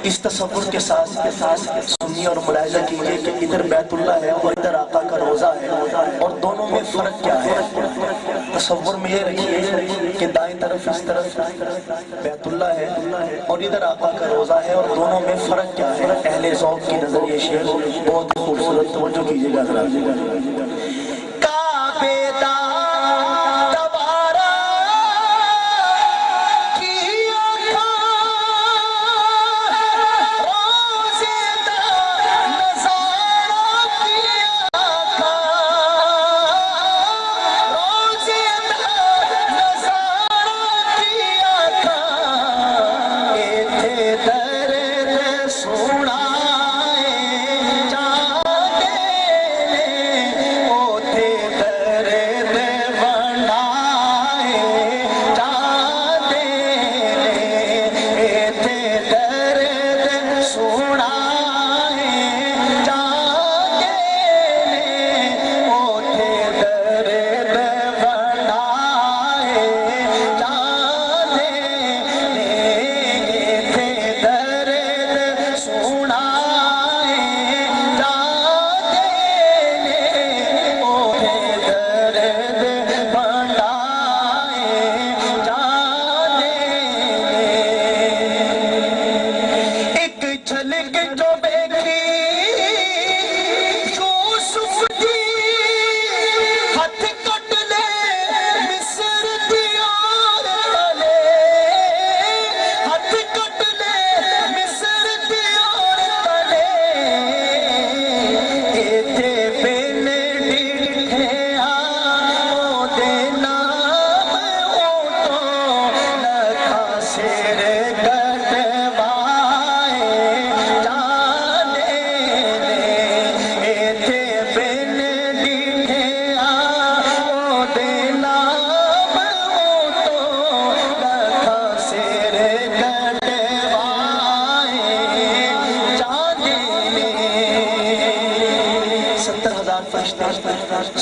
اس تصور کے ساتھ سنیے اور ملاحظہ کیجئے کہ ادھر بیت اللہ ہے اور ادھر آقا کا روزہ ہے، اور دونوں میں فرق کیا ہے۔ تصور میں یہ رکھیے کہ دائیں طرف اس طرف بیت اللہ ہے اور ادھر آقا کا روزہ ہے، اور دونوں میں فرق کیا ہے۔ اہل ذوق کی نظر یہ شعر بہت خوبصورت، توجہ کیجئے گا حضرات۔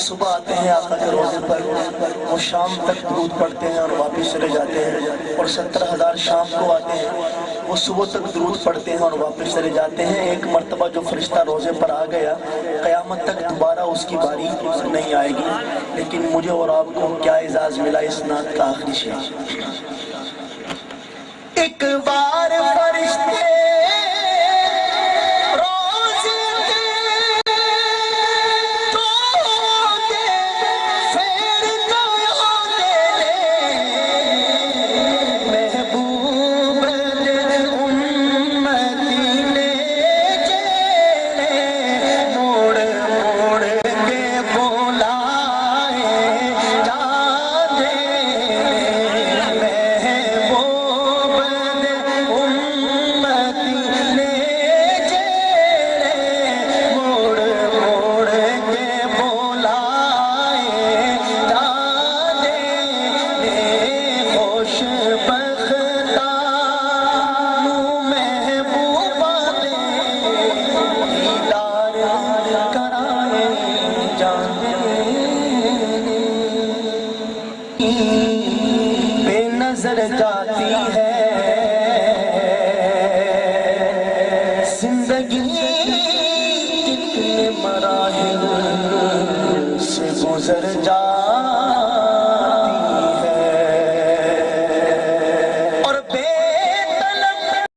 صبح آتے ہیں آقا کے روزے پر، وہ شام تک درود پڑھتے ہیں اور واپس چلے جاتے ہیں، اور 70,000 شام کو آتے ہیں، وہ صبح تک درود پڑھتے ہیں اور واپس چلے جاتے ہیں۔ ایک مرتبہ جو فرشتہ روزے پر آ گیا، قیامت تک دوبارہ اس کی باری نہیں آئے گی۔ لیکن مجھے اور آپ کو کیا اعزاز ملا اس نعت کا آخری شعر۔ ایک بار فرشتے جاتی ہے زندگی، کتنے مراحل سے گزر جاتی